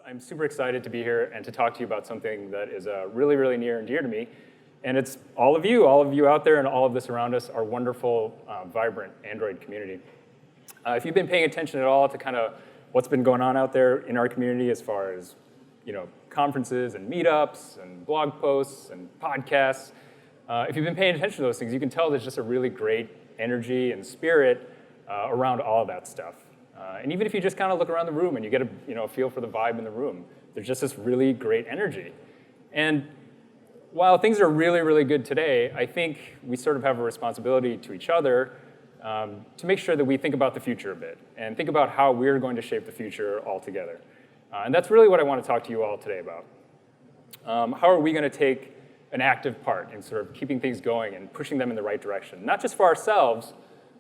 I'm super excited to be here and to talk to you about something that is really, really near and dear to me. And it's all of you out there and all of this around us, our wonderful, vibrant Android community. If you've been paying attention at all to kind of what's been going on out there in our community as far as conferences and meetups and blog posts and podcasts, if you've been paying attention to those things, you can tell there's just a really great energy and spirit around all of that stuff. And even if you just kind of look around the room and you get a feel for the vibe in the room, there's just this really great energy. And while things are really, really good today, I think we sort of have a responsibility to each other to make sure that we think about the future a bit and think about how we're going to shape the future all together. And that's really what I want to talk to you all today about. How are we going to take an active part in sort of keeping things going and pushing them in the right direction, not just for ourselves,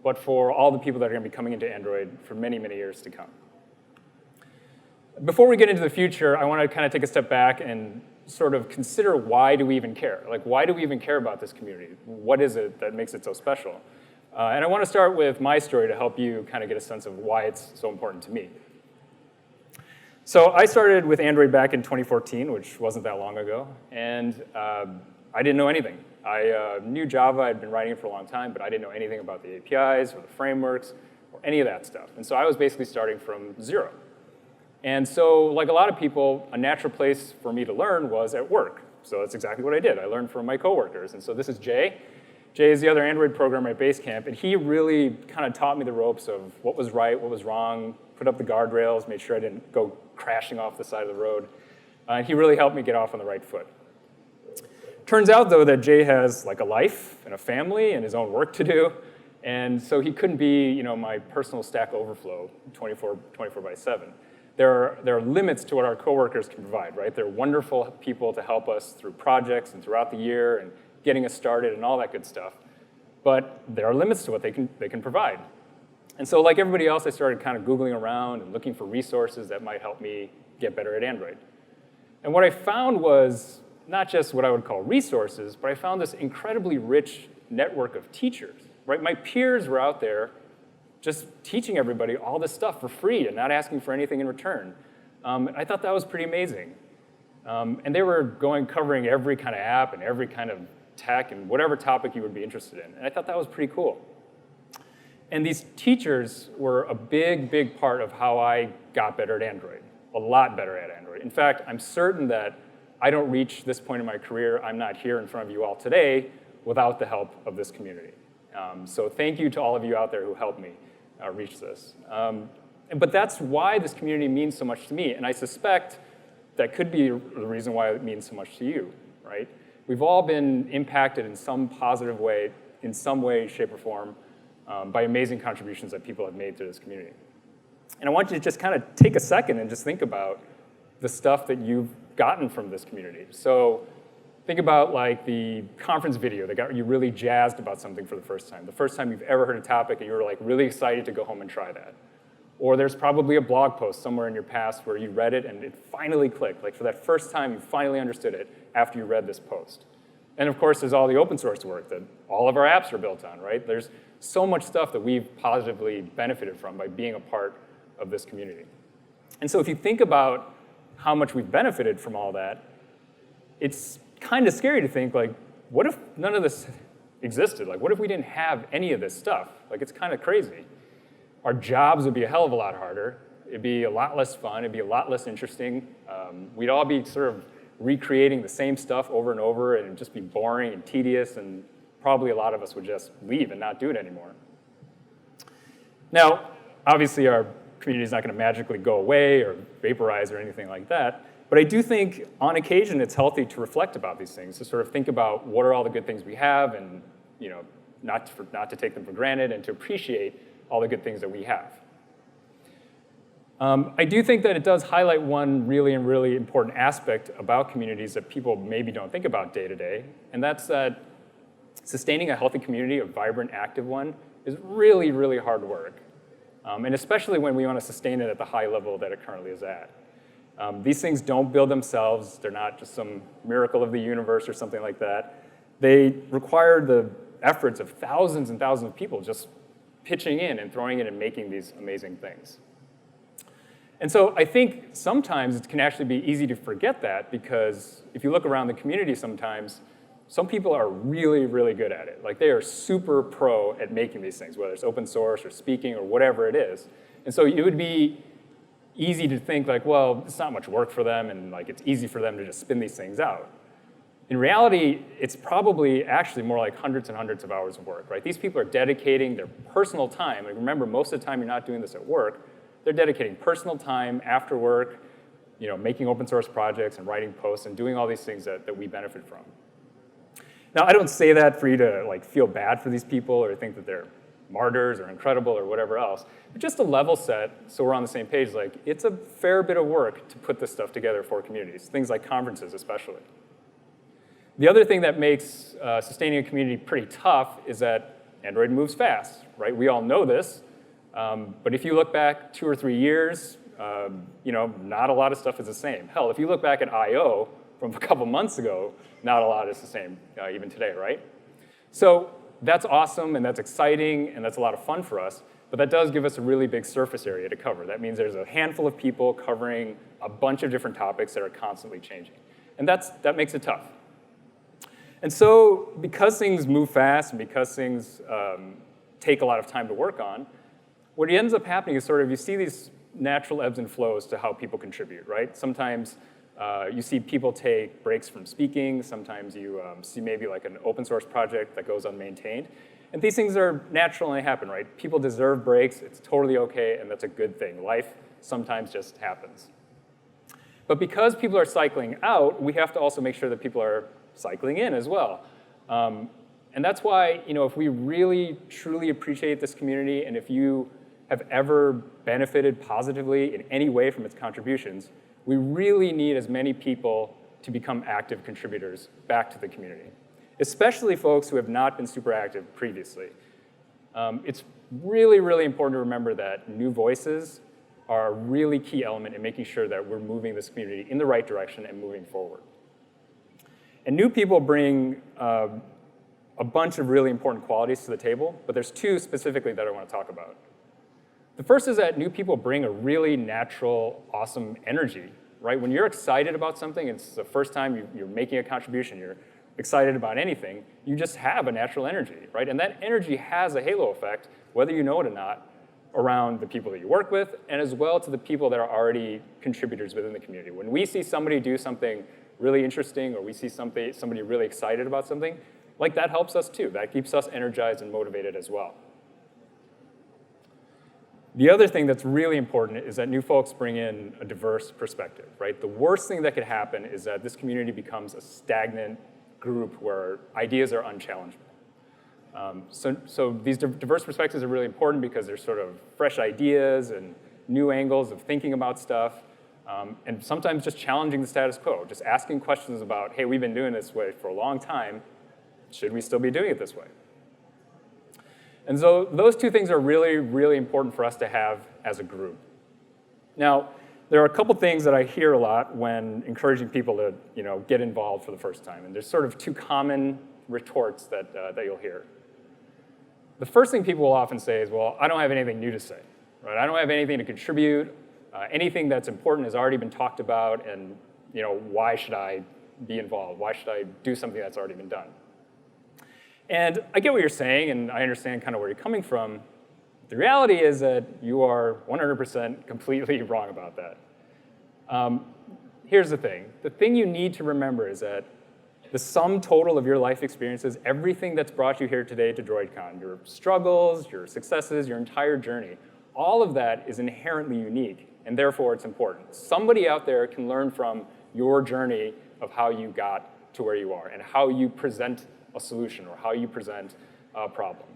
but for all the people that are going to be coming into Android for many, many years to come. Before we get into the future, I want to kind of take a step back and sort of consider why do we even care? Like, why do we even care about this community? What is it that makes it so special? And I want to start with my story to help you kind of get a sense of why it's so important to me. So I started with Android back in 2014, which wasn't that long ago, and I didn't know anything. I knew Java, I'd been writing it for a long time, but I didn't know anything about the APIs or the frameworks or any of that stuff. And so I was basically starting from zero. And so, like a lot of people, a natural place for me to learn was at work. So that's exactly what I did. I learned from my coworkers. And so this is Jay. Jay is the other Android programmer at Basecamp, and he really kind of taught me the ropes of what was right, what was wrong, put up the guardrails, made sure I didn't go crashing off the side of the road. He really helped me get off on the right foot. Turns out, though, that Jay has like a life and a family and his own work to do, and so he couldn't be my personal Stack Overflow 24/7. There are limits to what our coworkers can provide, right? They're wonderful people to help us through projects and throughout the year and getting us started and all that good stuff. But there are limits to what they can provide. And so like everybody else, I started kind of Googling around and looking for resources that might help me get better at Android. And what I found was not just what I would call resources, but I found this incredibly rich network of teachers, right? My peers were out there just teaching everybody all this stuff for free and not asking for anything in return. I thought that was pretty amazing. And they were covering every kind of app and every kind of tech and whatever topic you would be interested in. And I thought that was pretty cool. And these teachers were a big, big part of how I got better at Android, a lot better at Android. In fact, I'm certain that I don't reach this point in my career, I'm not here in front of you all today, without the help of this community. So thank you to all of you out there who helped me reach this. But that's why this community means so much to me, and I suspect that could be the reason why it means so much to you, right? We've all been impacted in some positive way, in some way, shape, or form, by amazing contributions that people have made to this community. And I want you to just kind of take a second and just think about the stuff that you've gotten from this community. So think about like the conference video that got you really jazzed about something for the first time you've ever heard a topic and you were like really excited to go home and try that. Or there's probably a blog post somewhere in your past where you read it and it finally clicked. Like for that first time, you finally understood it after you read this post. And of course, there's all the open source work that all of our apps are built on, right? There's so much stuff that we've positively benefited from by being a part of this community. And so if you think about how much we've benefited from all that, it's kind of scary to think, like, what if none of this existed? Like, what if we didn't have any of this stuff? Like, it's kind of crazy. Our jobs would be a hell of a lot harder. It'd be a lot less fun. It'd be a lot less interesting. We'd all be sort of recreating the same stuff over and over, and it'd just be boring and tedious, and probably a lot of us would just leave and not do it anymore. Now, obviously, our community is not going to magically go away or vaporize or anything like that, but I do think on occasion it's healthy to reflect about these things, to sort of think about what are all the good things we have and not to take them for granted and to appreciate all the good things that we have. I do think that it does highlight one really important aspect about communities that people maybe don't think about day to day, and that's that sustaining a healthy community, a vibrant, active one, is really hard work. And especially when we want to sustain it at the high level that it currently is at. These things don't build themselves. They're not just some miracle of the universe or something like that. They require the efforts of thousands and thousands of people just pitching in and throwing in and making these amazing things. And so I think sometimes it can actually be easy to forget that, because if you look around the community sometimes, some people are really, really good at it. Like, they are super pro at making these things, whether it's open source or speaking or whatever it is. And so it would be easy to think like, well, it's not much work for them, and like it's easy for them to just spin these things out. In reality, it's probably actually more like hundreds and hundreds of hours of work, right? These people are dedicating their personal time. Like, remember, most of the time you're not doing this at work. They're dedicating personal time after work, making open source projects and writing posts and doing all these things that we benefit from. Now, I don't say that for you to like feel bad for these people or think that they're martyrs or incredible or whatever else, but just a level set so we're on the same page. Like, it's a fair bit of work to put this stuff together for communities, things like conferences especially. The other thing that makes sustaining a community pretty tough is that Android moves fast, right? We all know this, but if you look back 2 or 3 years, not a lot of stuff is the same. Hell, if you look back at I/O from a couple months ago, not a lot is the same even today, right? So that's awesome, and that's exciting, and that's a lot of fun for us, but that does give us a really big surface area to cover. That means there's a handful of people covering a bunch of different topics that are constantly changing, and that makes it tough. And so because things move fast and because things take a lot of time to work on, what ends up happening is sort of you see these natural ebbs and flows to how people contribute, right? Sometimes you see people take breaks from speaking. Sometimes you see maybe like an open source project that goes unmaintained. And these things are natural and they happen, right? People deserve breaks. It's totally okay, and that's a good thing. Life sometimes just happens. But because people are cycling out, we have to also make sure that people are cycling in as well. And that's why, if we really, truly appreciate this community, and if you have ever benefited positively in any way from its contributions, we really need as many people to become active contributors back to the community, especially folks who have not been super active previously. It's really, really important to remember that new voices are a really key element in making sure that we're moving this community in the right direction and moving forward. And new people bring a bunch of really important qualities to the table, but there's 2 specifically that I want to talk about. The first is that new people bring a really natural, awesome energy, right? When you're excited about something, it's the first time you're making a contribution, you're excited about anything, you just have a natural energy, right? And that energy has a halo effect, whether you know it or not, around the people that you work with, and as well to the people that are already contributors within the community. When we see somebody do something really interesting, or we see somebody really excited about something, like that helps us too. That keeps us energized and motivated as well. The other thing that's really important is that new folks bring in a diverse perspective, right? The worst thing that could happen is that this community becomes a stagnant group where ideas are unchallengeable. So these diverse perspectives are really important because there's sort of fresh ideas and new angles of thinking about stuff, and sometimes just challenging the status quo, just asking questions about, hey, we've been doing this way for a long time, should we still be doing it this way? And so those 2 things are really, really important for us to have as a group. Now, there are a couple things that I hear a lot when encouraging people to get involved for the first time, and there's sort of 2 common retorts that you'll hear. The first thing people will often say is, well, I don't have anything new to say, right? I don't have anything to contribute. Anything that's important has already been talked about, and why should I be involved? Why should I do something that's already been done? And I get what you're saying, and I understand kind of where you're coming from. The reality is that you are 100% completely wrong about that. Here's the thing. The thing you need to remember is that the sum total of your life experiences, everything that's brought you here today to droidCon, your struggles, your successes, your entire journey, all of that is inherently unique, and therefore it's important. Somebody out there can learn from your journey of how you got to where you are and how you present a solution or how you present a problem.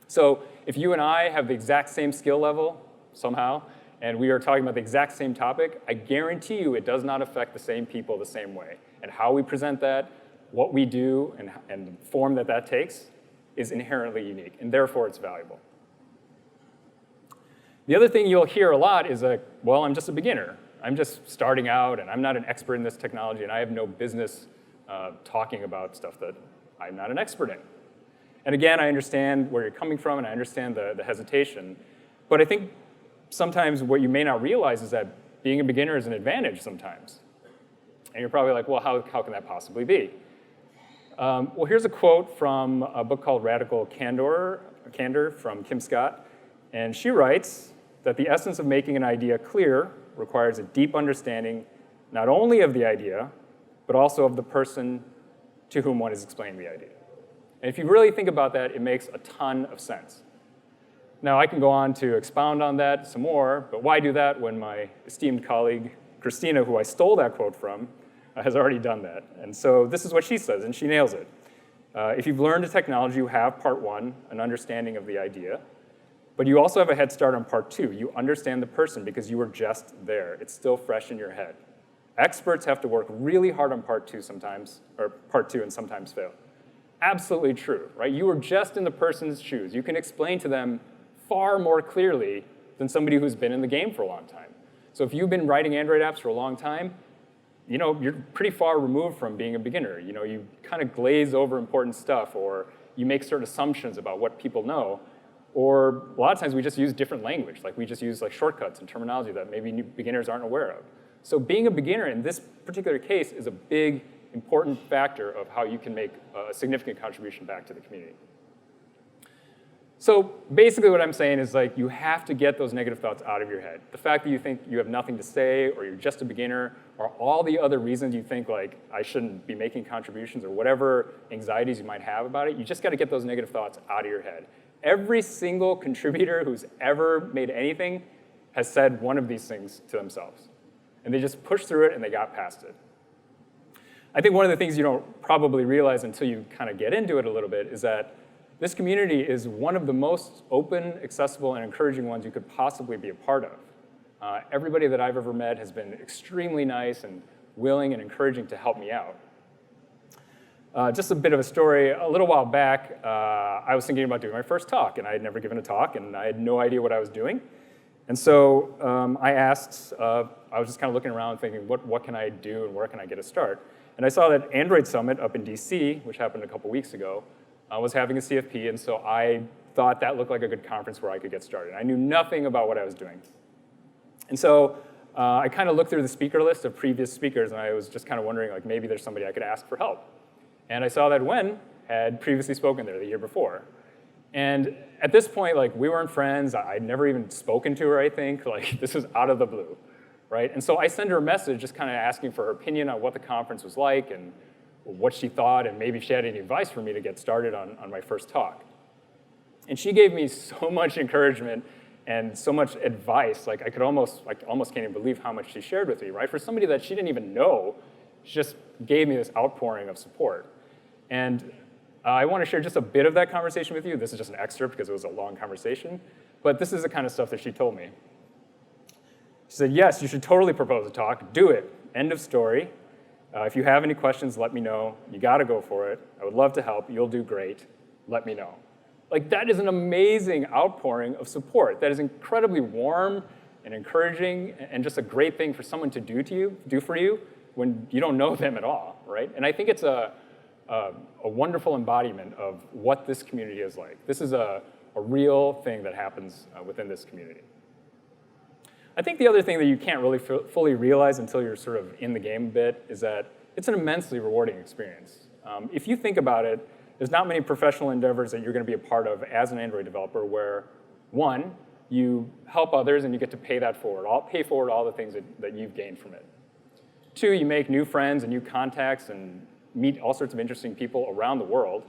So if you and I have the exact same skill level somehow, and we are talking about the exact same topic, I guarantee you it does not affect the same people the same way. And how we present that, what we do, and the form that takes is inherently unique, and therefore it's valuable. The other thing you'll hear a lot is like, well, I'm just a beginner. I'm just starting out, and I'm not an expert in this technology, and I have no business talking about stuff that I'm not an expert in. And again, I understand where you're coming from, and I understand the hesitation. But I think sometimes what you may not realize is that being a beginner is an advantage sometimes. And you're probably like, well, how can that possibly be? Well, here's a quote from a book called Radical Candor from Kim Scott. And she writes that the essence of making an idea clear requires a deep understanding not only of the idea, but also of the person to whom one is explaining the idea. And if you really think about that, it makes a ton of sense. Now, I can go on to expound on that some more, but why do that when my esteemed colleague, Christina, who I stole that quote from, has already done that? And so this is what she says, and she nails it. If you've learned a technology, you have part one, an understanding of the idea, but you also have a head start on part two. You understand the person because you were just there. It's still fresh in your head. Experts have to work really hard on part two sometimes, or part two and sometimes fail. Absolutely true, right? You were just in the person's shoes. You can explain to them far more clearly than somebody who's been in the game for a long time. So if you've been writing Android apps for a long time, you're pretty far removed from being a beginner. You kind of glaze over important stuff, or you make certain assumptions about what people know, or a lot of times we just use different language. Like we just use shortcuts and terminology that maybe new beginners aren't aware of. So being a beginner in this particular case is a big, important factor of how you can make a significant contribution back to the community. So basically what I'm saying is you have to get those negative thoughts out of your head. The fact that you think you have nothing to say, or you're just a beginner, or all the other reasons you think I shouldn't be making contributions, or whatever anxieties you might have about it, you just got to get those negative thoughts out of your head. Every single contributor who's ever made anything has said one of these things to themselves. And they just pushed through it and they got past it. I think one of the things you don't probably realize until you kind of get into it a little bit is that this community is one of the most open, accessible, and encouraging ones you could possibly be a part of. Everybody that I've ever met has been extremely nice and willing and encouraging to help me out. Just a bit of a story. A little while back, I was thinking about doing my first talk, and I had never given a talk, and I had no idea what I was doing. And so I asked, I was just kind of looking around thinking, what can I do and where can I get a start? And I saw that Android Summit up in DC, which happened a couple weeks ago, was having a CFP, and so I thought that looked like a good conference where I could get started. I knew nothing about what I was doing. And so I kind of looked through the speaker list of previous speakers, and I was just kind of wondering, maybe there's somebody I could ask for help. And I saw that Wen had previously spoken there the year before. And at this point, we weren't friends. I'd never even spoken to her, I think. This was out of the blue, right? And so I sent her a message just kind of asking for her opinion on what the conference was like and what she thought, and maybe if she had any advice for me to get started on my first talk. And she gave me so much encouragement and so much advice. I almost can't even believe how much she shared with me, right? For somebody that she didn't even know, she just gave me this outpouring of support. And I want to share just a bit of that conversation with you. This is just an excerpt because it was a long conversation. But this is the kind of stuff that she told me. She said, yes, you should totally propose a talk. Do it. End of story. If you have any questions, let me know. You got to go for it. I would love to help. You'll do great. Let me know. That is an amazing outpouring of support. That is incredibly warm and encouraging and just a great thing for someone to do for you when you don't know them at all, right? And I think it's a wonderful embodiment of what this community is like. This is a real thing that happens within this community. I think the other thing that you can't really fully realize until you're sort of in the game a bit is that it's an immensely rewarding experience. If you think about it, there's not many professional endeavors that you're going to be a part of as an Android developer where, one, you help others and you get to pay that forward. Pay forward all the things that you've gained from it. Two, you make new friends and new contacts and meet all sorts of interesting people around the world.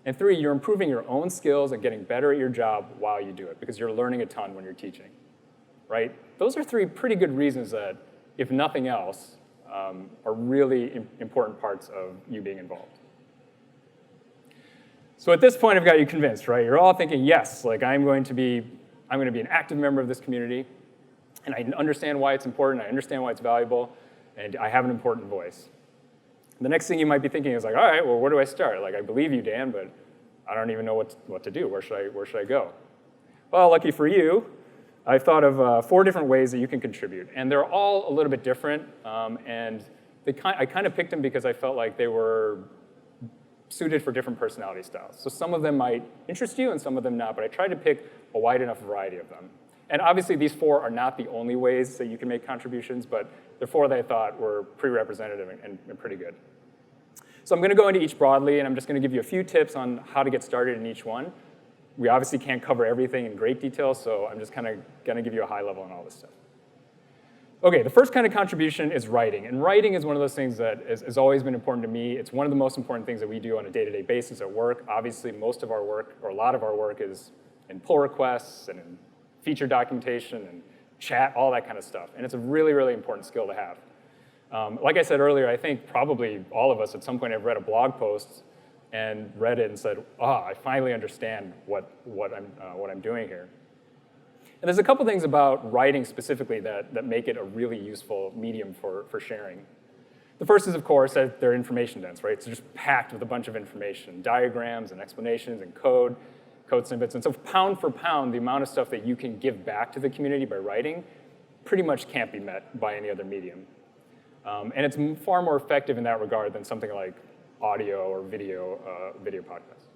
And three, you're improving your own skills and getting better at your job while you do it because you're learning a ton when you're teaching, right? Those are three pretty good reasons that, if nothing else, are really important parts of you being involved. So at this point, I've got you convinced, right? You're all thinking, yes, I'm going to be an active member of this community, and I understand why it's important, I understand why it's valuable, and I have an important voice. The next thing you might be thinking is all right, well, where do I start? I believe you, Dan, but I don't even know what to do. Where should I go? Well, lucky for you, I've thought of 4 different ways that you can contribute, and they're all a little bit different, and I kind of picked them because I felt like they were suited for different personality styles. So some of them might interest you and some of them not, but I tried to pick a wide enough variety of them. And obviously, these 4 are not the only ways that you can make contributions, but they're 4 that I thought were pretty representative and pretty good. So I'm going to go into each broadly, and I'm just going to give you a few tips on how to get started in each one. We obviously can't cover everything in great detail, so I'm just kind of going to give you a high level on all this stuff. OK, the first kind of contribution is writing. And writing is one of those things that has always been important to me. It's one of the most important things that we do on a day-to-day basis at work. Obviously, most of our work, or a lot of our work, is in pull requests and in feature documentation and chat, all that kind of stuff. And it's a really, really important skill to have. Like I said earlier, I think probably all of us at some point have read a blog post and read it and said, I finally understand what I'm doing here. And there's a couple things about writing specifically that make it a really useful medium for sharing. The first is, of course, that they're information dense, right? So just packed with a bunch of information, diagrams and explanations and code snippets. And so pound for pound, the amount of stuff that you can give back to the community by writing pretty much can't be met by any other medium. And it's far more effective in that regard than something like audio or video podcasts.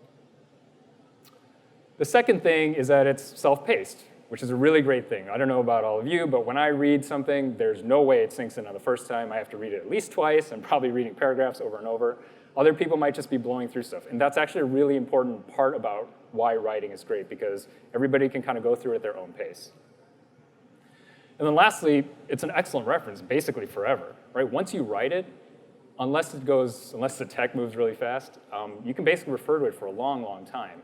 The second thing is that it's self-paced, which is a really great thing. I don't know about all of you, but when I read something, there's no way it sinks in on the first time. I have to read it at least twice. I'm probably reading paragraphs over and over. Other people might just be blowing through stuff. And that's actually a really important part about why writing is great, because everybody can kind of go through it at their own pace. And then lastly, it's an excellent reference basically forever, right? Once you write it, unless the tech moves really fast, you can basically refer to it for a long, long time.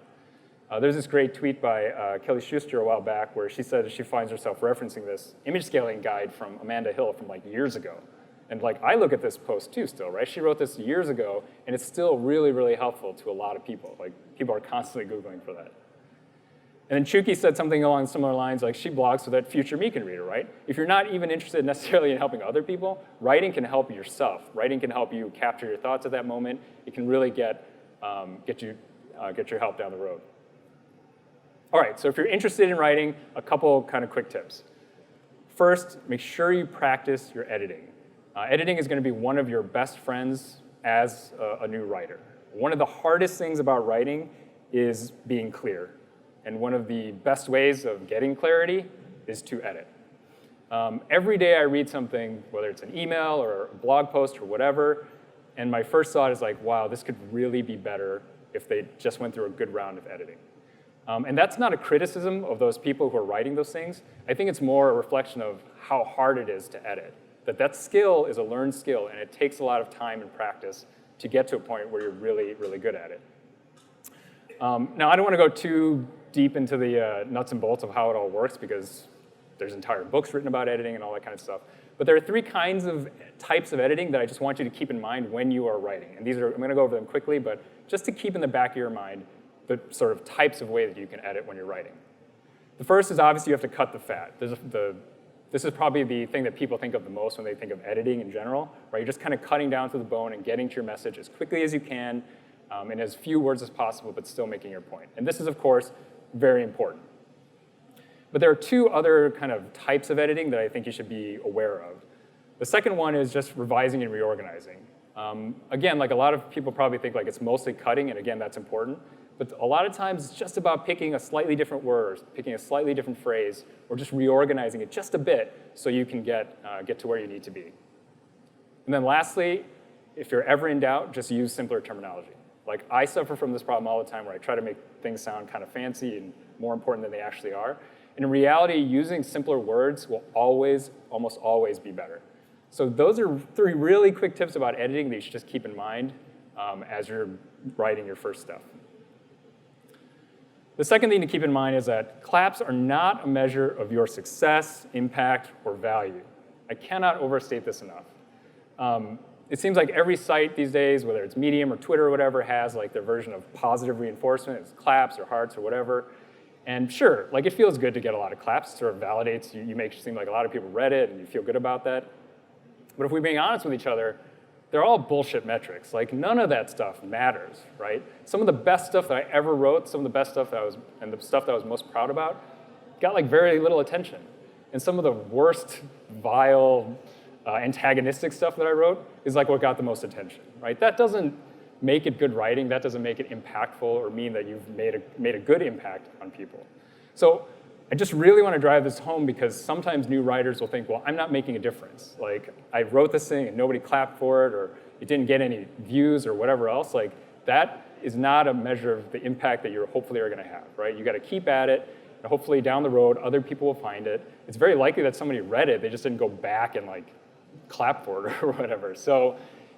There's this great tweet by Kelly Schuster a while back where she said she finds herself referencing this image scaling guide from Amanda Hill from like years ago. And like I look at this post too still, right? She wrote this years ago, and it's still really, really helpful to a lot of people. Like people are constantly Googling for that. And then Chuki said something along similar lines, like she blogs so that future me can read it, right? If you're not even interested necessarily in helping other people, writing can help yourself. Writing can help you capture your thoughts at that moment. It can really get your help down the road. All right, so if you're interested in writing, a couple kind of quick tips. First, make sure you practice your editing. Editing is going to be one of your best friends as a new writer. One of the hardest things about writing is being clear. And one of the best ways of getting clarity is to edit. Every day I read something, whether it's an email or a blog post or whatever, and my first thought is like, wow, this could really be better if they just went through a good round of editing. And that's not a criticism of those people who are writing those things. I think it's more a reflection of how hard it is to edit. That skill is a learned skill, and it takes a lot of time and practice to get to a point where you're really, really good at it. Now, I don't want to go too deep into the nuts and bolts of how it all works, because there's entire books written about editing and all that kind of stuff. But there are 3 types of editing that I just want you to keep in mind when you are writing. And I'm going to go over them quickly, but just to keep in the back of your mind the sort of types of ways that you can edit when you're writing. The first is obviously you have to cut the fat. This is probably the thing that people think of the most when they think of editing in general, right? You're just kind of cutting down to the bone and getting to your message as quickly as you can in as few words as possible, but still making your point. And this is, of course, very important. But there are 2 other kind of types of editing that I think you should be aware of. The second one is just revising and reorganizing. Again, like a lot of people probably think like it's mostly cutting, and again, that's important. But a lot of times it's just about picking a slightly different word, picking a slightly different phrase, or just reorganizing it just a bit so you can get to where you need to be. And then lastly, if you're ever in doubt, just use simpler terminology. Like I suffer from this problem all the time where I try to make things sound kind of fancy and more important than they actually are. And in reality, using simpler words will almost always be better. So those are 3 really quick tips about editing that you should just keep in mind as you're writing your first stuff. The second thing to keep in mind is that claps are not a measure of your success, impact, or value. I cannot overstate this enough. It seems like every site these days, whether it's Medium or Twitter or whatever, has like their version of positive reinforcement. It's claps or hearts or whatever. And sure, like it feels good to get a lot of claps. It sort of validates you make it seem like a lot of people read it and you feel good about that. But if we're being honest with each other, they're all bullshit metrics. Like none of that stuff matters, right? Some of the best stuff that I ever wrote, some of the best stuff and the stuff that I was most proud about, got like very little attention. And some of the worst, vile, antagonistic stuff that I wrote is like what got the most attention, right? That doesn't make it good writing. That doesn't make it impactful or mean that you've made a good impact on people. So I just really want to drive this home because sometimes new writers will think, well, I'm not making a difference. Like, I wrote this thing and nobody clapped for it, or it didn't get any views or whatever else. Like, that is not a measure of the impact that you hopefully are going to have, right? You got to keep at it, and hopefully down the road, other people will find it. It's very likely that somebody read it, they just didn't go back and like clap for it or whatever. So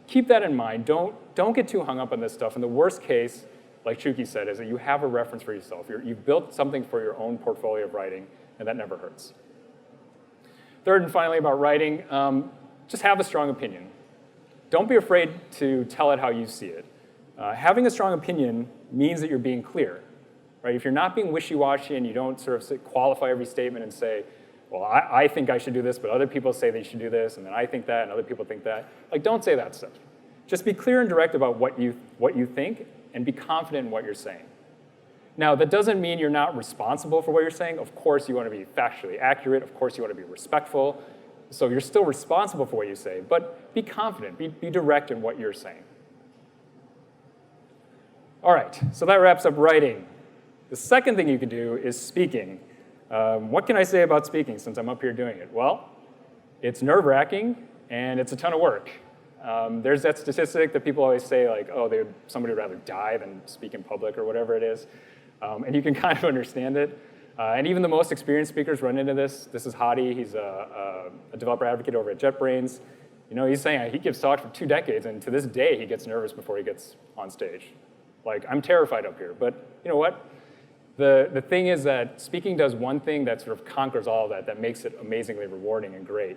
keep that in mind. Don't get too hung up on this stuff. In the worst case, like Shuki said, is that you have a reference for yourself. You've built something for your own portfolio of writing, and that never hurts. Third and finally about writing, just have a strong opinion. Don't be afraid to tell it how you see it. Having a strong opinion means that you're being clear, right? If you're not being wishy-washy and you don't sort of qualify every statement and say, well, I think I should do this, but other people say they should do this, and then I think that, and other people think that. Like, don't say that stuff. Just be clear and direct about what you think, and be confident in what you're saying. Now, that doesn't mean you're not responsible for what you're saying. Of course, you want to be factually accurate. Of course, you want to be respectful. So you're still responsible for what you say, but be confident, be direct in what you're saying. All right, so that wraps up writing. The second thing you can do is speaking. What can I say about speaking since I'm up here doing it? Well, it's nerve-wracking, and it's a ton of work. There's that statistic that people always say, like, oh, somebody would rather die than speak in public or whatever it is. And you can kind of understand it. And even the most experienced speakers run into this. This is Hadi. He's a developer advocate over at JetBrains. You know, he's saying he gives talks for 2 decades, and to this day, he gets nervous before he gets on stage. Like, I'm terrified up here. But you know what? The thing is that speaking does one thing that sort of conquers all of that makes it amazingly rewarding and great.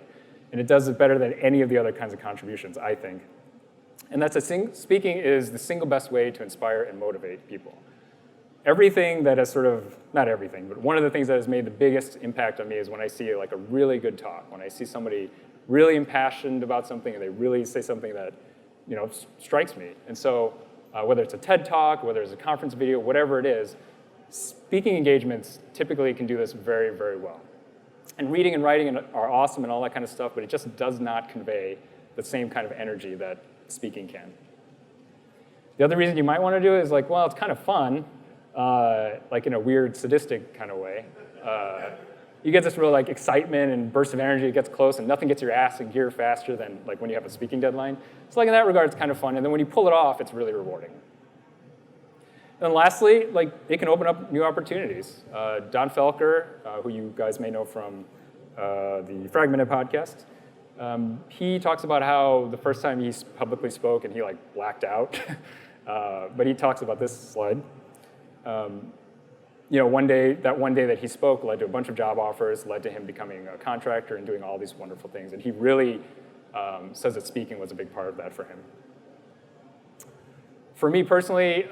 And it does it better than any of the other kinds of contributions, I think. And that's speaking is the single best way to inspire and motivate people. Everything that has sort of, not everything, but one of the things that has made the biggest impact on me is when I see like a really good talk, when I see somebody really impassioned about something and they really say something that, you know, strikes me. And so whether it's a TED Talk, whether it's a conference video, whatever it is, speaking engagements typically can do this very, very well. And reading and writing are awesome and all that kind of stuff, but it just does not convey the same kind of energy that speaking can. The other reason you might want to do it is like, well, it's kind of fun, like in a weird sadistic kind of way. You get this real like excitement and burst of energy. It gets close, and nothing gets your ass in gear faster than like when you have a speaking deadline. So like in that regard, it's kind of fun. And then when you pull it off, it's really rewarding. And then lastly, like it can open up new opportunities. Don Felker, who you guys may know from the Fragmented podcast, he talks about how the first time he publicly spoke and he like blacked out, but he talks about this slide. You know, one day that he spoke led to a bunch of job offers, led to him becoming a contractor and doing all these wonderful things. And he really says that speaking was a big part of that for him. For me personally,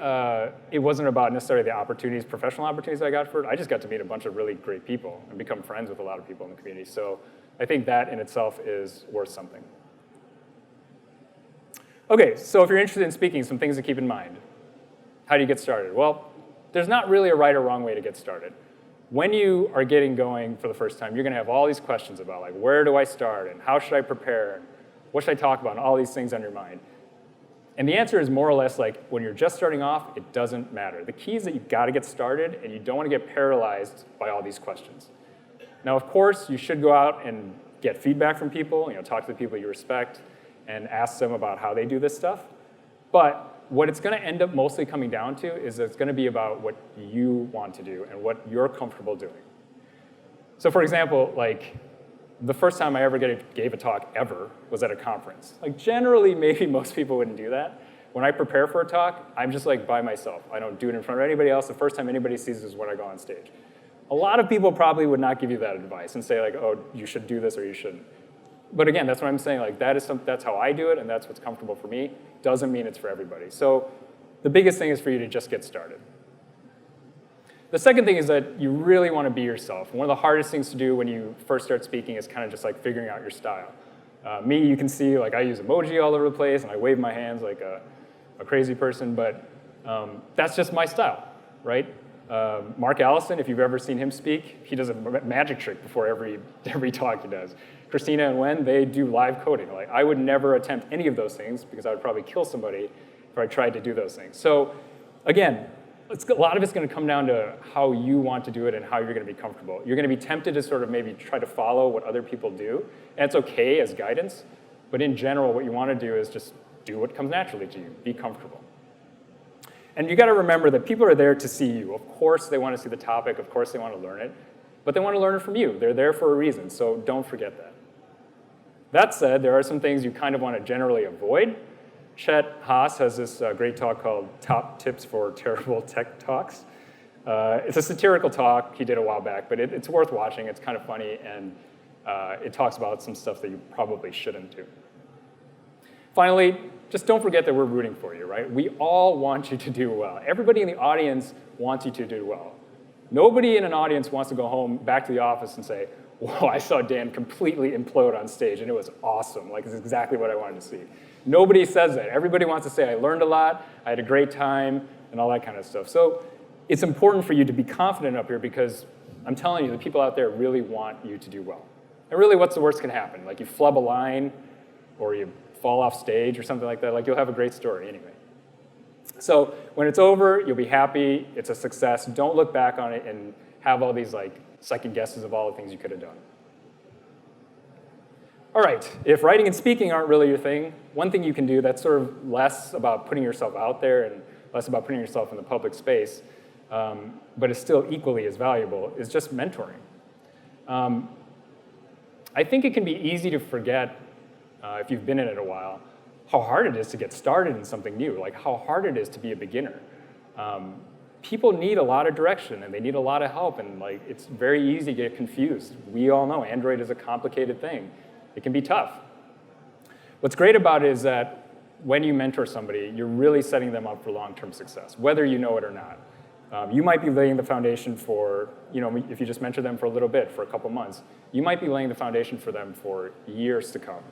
it wasn't about necessarily the opportunities, professional opportunities I got for it. I just got to meet a bunch of really great people and become friends with a lot of people in the community. So I think that in itself is worth something. Okay, so if you're interested in speaking, some things to keep in mind. How do you get started? Well, there's not really a right or wrong way to get started. When you are getting going for the first time, you're going to have all these questions about like, where do I start and how should I prepare? And what should I talk about? And all these things on your mind. And the answer is more or less like when you're just starting off, it doesn't matter. The key is that you've got to get started and you don't want to get paralyzed by all these questions. Now, of course, you should go out and get feedback from people, you know, talk to the people you respect and ask them about how they do this stuff. But what it's going to end up mostly coming down to is it's going to be about what you want to do and what you're comfortable doing. So for example, like the first time I ever gave a talk ever was at a conference. Like generally, maybe most people wouldn't do that. When I prepare for a talk, I'm just like by myself. I don't do it in front of anybody else. The first time anybody sees this is when I go on stage. A lot of people probably would not give you that advice and say like, oh, you should do this or you shouldn't. But again, that's what I'm saying. Like that's how I do it and that's what's comfortable for me. Doesn't mean it's for everybody. So the biggest thing is for you to just get started. The second thing is that you really want to be yourself. One of the hardest things to do when you first start speaking is kind of just like figuring out your style. Me, you can see like I use emoji all over the place and I wave my hands like a crazy person, but that's just my style, right? Mark Allison, if you've ever seen him speak, he does a magic trick before every talk he does. Christina and Wen, they do live coding. Like I would never attempt any of those things because I would probably kill somebody if I tried to do those things. So again, a lot of it's going to come down to how you want to do it and how you're going to be comfortable. You're going to be tempted to sort of maybe try to follow what other people do, and it's okay as guidance, but in general, what you want to do is just do what comes naturally to you. Be comfortable. And you got to remember that people are there to see you. Of course they want to see the topic, of course they want to learn it, but they want to learn it from you. They're there for a reason, so don't forget that. That said, there are some things you kind of want to generally avoid. Chet Haas has this great talk called Top Tips for Terrible Tech Talks. It's a satirical talk he did a while back, but it's worth watching. It's kind of funny, and it talks about some stuff that you probably shouldn't do. Finally, just don't forget that we're rooting for you, right? We all want you to do well. Everybody in the audience wants you to do well. Nobody in an audience wants to go home, back to the office and say, whoa, I saw Dan completely implode on stage, and it was awesome. Like, it's exactly what I wanted to see. Nobody says that. Everybody wants to say, I learned a lot, I had a great time, and all that kind of stuff. So it's important for you to be confident up here because I'm telling you, the people out there really want you to do well. And really, what's the worst can happen? Like, you flub a line, or you fall off stage or something like that, like you'll have a great story anyway. So when it's over, you'll be happy, it's a success. Don't look back on it and have all these like second guesses of all the things you could have done. All right, if writing and speaking aren't really your thing, one thing you can do that's sort of less about putting yourself out there and less about putting yourself in the public space, but is still equally as valuable, is just mentoring. I think it can be easy to forget if you've been in it a while, how hard it is to get started in something new, like how hard it is to be a beginner. People need a lot of direction and they need a lot of help, and like it's very easy to get confused. We all know Android is a complicated thing. It can be tough. What's great about it is that when you mentor somebody, you're really setting them up for long-term success, whether you know it or not. You might be laying the foundation for, if you just mentor them for a little bit, for a couple months, you might be laying the foundation for them for years to come.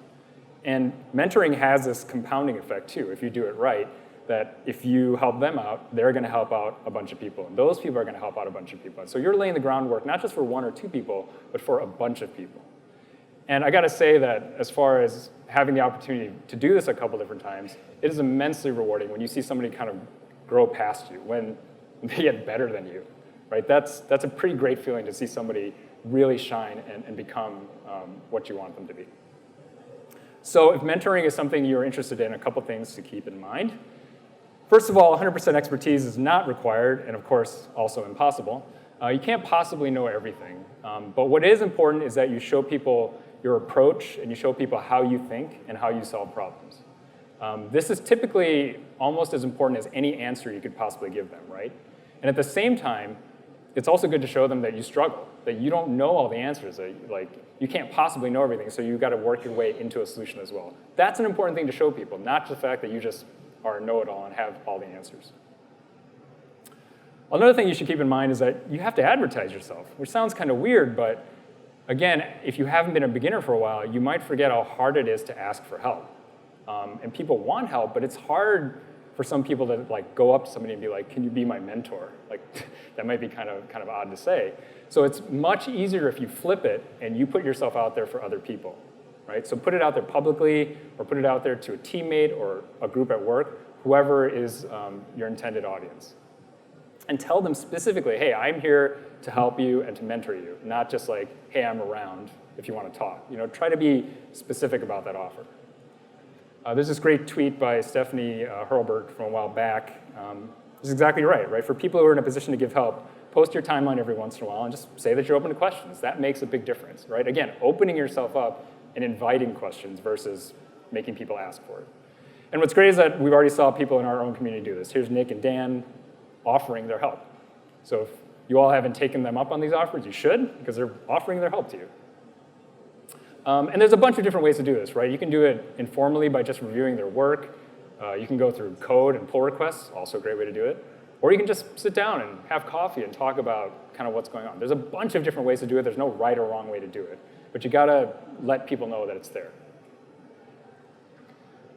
And mentoring has this compounding effect too, if you do it right, that if you help them out, they're going to help out a bunch of people. And those people are going to help out a bunch of people. So you're laying the groundwork, not just for one or two people, but for a bunch of people. And I got to say that as far as having the opportunity to do this a couple different times, it is immensely rewarding when you see somebody kind of grow past you, when they get better than you, right? That's a pretty great feeling to see somebody really shine and become what you want them to be. So if mentoring is something you're interested in, a couple things to keep in mind. First of all, 100% expertise is not required, and of course, also impossible. You can't possibly know everything. But what is important is that you show people your approach, and you show people how you think and how you solve problems. This is typically almost as important as any answer you could possibly give them, right? And at the same time, it's also good to show them that you struggle, that you don't know all the answers, that you can't possibly know everything, so you've got to work your way into a solution as well. That's an important thing to show people, not the fact that you just are a know-it-all and have all the answers. Another thing you should keep in mind is that you have to advertise yourself, which sounds kind of weird, but again, if you haven't been a beginner for a while, you might forget how hard it is to ask for help. And people want help, but it's hard for some people to go up to somebody and be like, can you be my mentor? That might be kind of odd to say. So it's much easier if you flip it and you put yourself out there for other people, right? So put it out there publicly, or put it out there to a teammate or a group at work, whoever is your intended audience. And tell them specifically, hey, I'm here to help you and to mentor you, not just like, hey, I'm around if you want to talk. Try to be specific about that offer. There's this great tweet by Stephanie Hurlbert from a while back. This is exactly right? For people who are in a position to give help, post your timeline every once in a while and just say that you're open to questions. That makes a big difference, right? Again, opening yourself up and inviting questions versus making people ask for it. And what's great is that we've already saw people in our own community do this. Here's Nick and Dan offering their help. So if you all haven't taken them up on these offers, you should, because they're offering their help to you. And there's a bunch of different ways to do this, right? You can do it informally by just reviewing their work. You can go through code and pull requests, also a great way to do it. Or you can just sit down and have coffee and talk about kind of what's going on. There's a bunch of different ways to do it. There's no right or wrong way to do it. But you gotta let people know that it's there.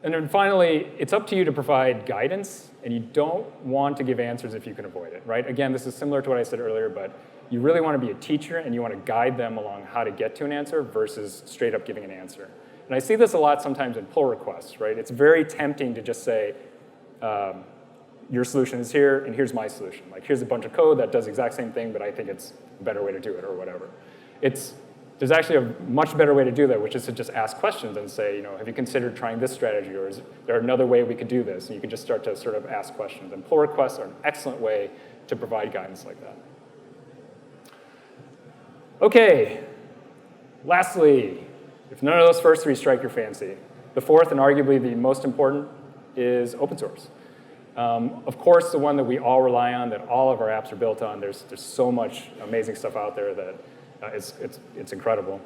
And then finally, it's up to you to provide guidance, and you don't want to give answers if you can avoid it, right? Again, this is similar to what I said earlier, but you really want to be a teacher, and you want to guide them along how to get to an answer versus straight up giving an answer. And I see this a lot sometimes in pull requests, right? It's very tempting to just say, your solution is here, and here's my solution. Like, here's a bunch of code that does the exact same thing, but I think it's a better way to do it, or whatever. There's actually a much better way to do that, which is to just ask questions and say, have you considered trying this strategy, or is there another way we could do this? And you can just start to sort of ask questions. And pull requests are an excellent way to provide guidance like that. Okay, lastly, if none of those first three strike your fancy, the fourth, and arguably the most important, is open source. Of course, the one that we all rely on, that all of our apps are built on. There's so much amazing stuff out there that it's incredible.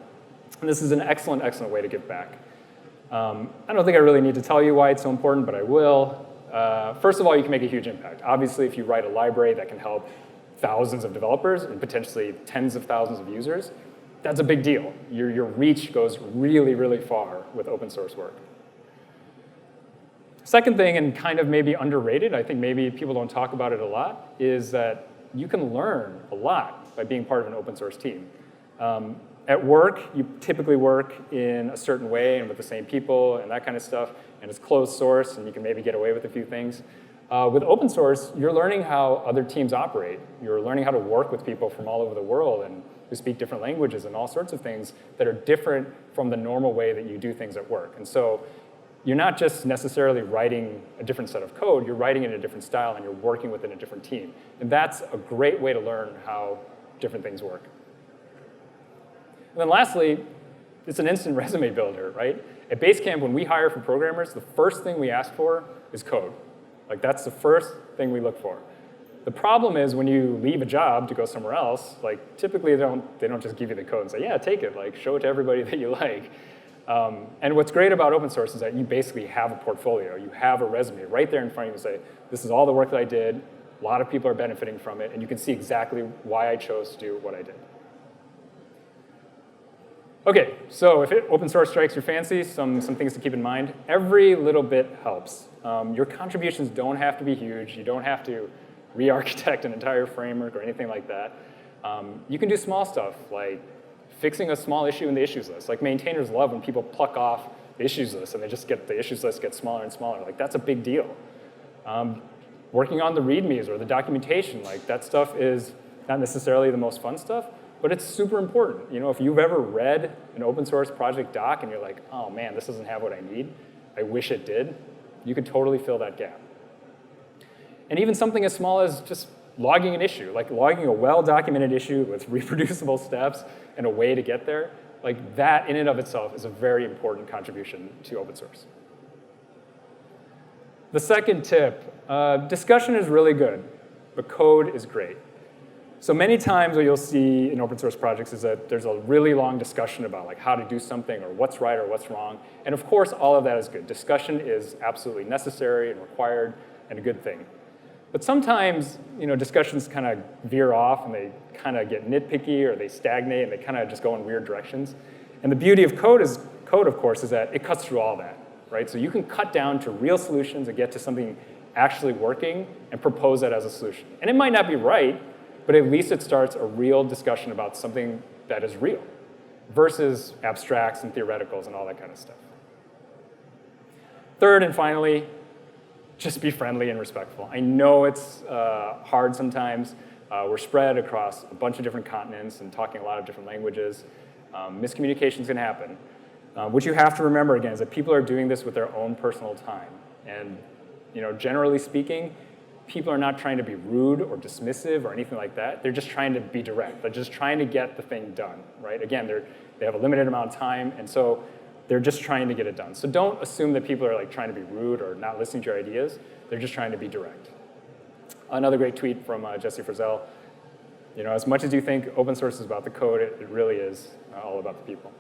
And this is an excellent, excellent way to give back. I don't think I really need to tell you why it's so important, but I will. First of all, you can make a huge impact. Obviously, if you write a library that can help thousands of developers and potentially tens of thousands of users, that's a big deal. Your reach goes really, really far with open source work. Second thing, and kind of maybe underrated, I think maybe people don't talk about it a lot, is that you can learn a lot by being part of an open source team. At work, you typically work in a certain way and with the same people and that kind of stuff, and it's closed source, and you can maybe get away with a few things. With open source, you're learning how other teams operate. You're learning how to work with people from all over the world and who speak different languages and all sorts of things that are different from the normal way that you do things at work. And so you're not just necessarily writing a different set of code, you're writing it in a different style, and you're working within a different team. And that's a great way to learn how different things work. And then lastly, it's an instant resume builder, right? At Basecamp, when we hire for programmers, the first thing we ask for is code. Like, that's the first thing we look for. The problem is when you leave a job to go somewhere else, like, typically they don't just give you the code and say, yeah, take it, like, show it to everybody that you like. And what's great about open source is that you basically have a portfolio. You have a resume right there in front of you and say, this is all the work that I did, a lot of people are benefiting from it, and you can see exactly why I chose to do what I did. Okay, so if open source strikes your fancy, some things to keep in mind. Every little bit helps. Your contributions don't have to be huge. You don't have to re-architect an entire framework or anything like that. You can do small stuff, like fixing a small issue in the issues list. Like, maintainers love when people pluck off the issues list and they just get the issues list gets smaller and smaller. Like, that's a big deal. Working on the readmes or the documentation, like, that stuff is not necessarily the most fun stuff, but it's super important. If you've ever read an open source project doc and you're like, oh man, this doesn't have what I need, I wish it did, you could totally fill that gap. And even something as small as just logging an issue, like logging a well-documented issue with reproducible steps and a way to get there, like, that in and of itself is a very important contribution to open source. The second tip, discussion is really good, but code is great. So many times what you'll see in open source projects is that there's a really long discussion about, like, how to do something or what's right or what's wrong. And of course, all of that is good. Discussion is absolutely necessary and required and a good thing. But sometimes, discussions kind of veer off and they kind of get nitpicky or they stagnate and they kind of just go in weird directions. And the beauty of code, of course, is that it cuts through all that, right? So you can cut down to real solutions and get to something actually working and propose that as a solution. And it might not be right, but at least it starts a real discussion about something that is real versus abstracts and theoreticals and all that kind of stuff. Third and finally, just be friendly and respectful. I know it's hard sometimes. We're spread across a bunch of different continents and talking a lot of different languages. Miscommunication is going to happen. What you have to remember, again, is that people are doing this with their own personal time. And generally speaking, people are not trying to be rude or dismissive or anything like that. They're just trying to be direct. They're just trying to get the thing done, right? Again, they have a limited amount of time, and so they're just trying to get it done. So don't assume that people are, like, trying to be rude or not listening to your ideas. They're just trying to be direct. Another great tweet from Jesse Frizzell. As much as you think open source is about the code, it really is all about the people.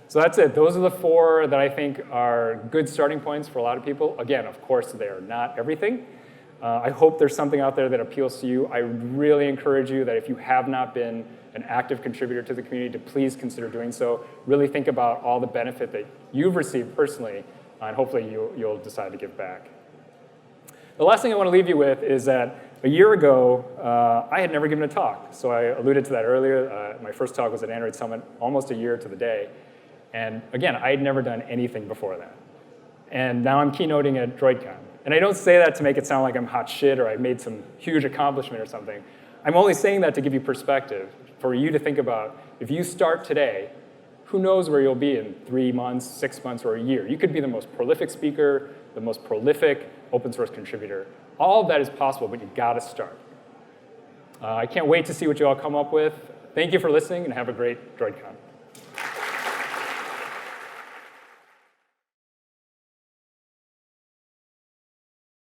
So that's it. Those are the four that I think are good starting points for a lot of people. Again, of course, they are not everything. I hope there's something out there that appeals to you. I really encourage you that if you have not been an active contributor to the community, to please consider doing so. Really think about all the benefit that you've received personally, and hopefully you'll decide to give back. The last thing I want to leave you with is that a year ago, I had never given a talk. So I alluded to that earlier. My first talk was at Android Summit almost a year to the day. And again, I had never done anything before that. And now I'm keynoting at droidCon. And I don't say that to make it sound like I'm hot shit or I made some huge accomplishment or something. I'm only saying that to give you perspective, for you to think about, if you start today, who knows where you'll be in 3 months, 6 months, or a year. You could be the most prolific speaker, the most prolific open source contributor. All of that is possible, but you gotta start. I can't wait to see what you all come up with. Thank you for listening, and have a great droidCon.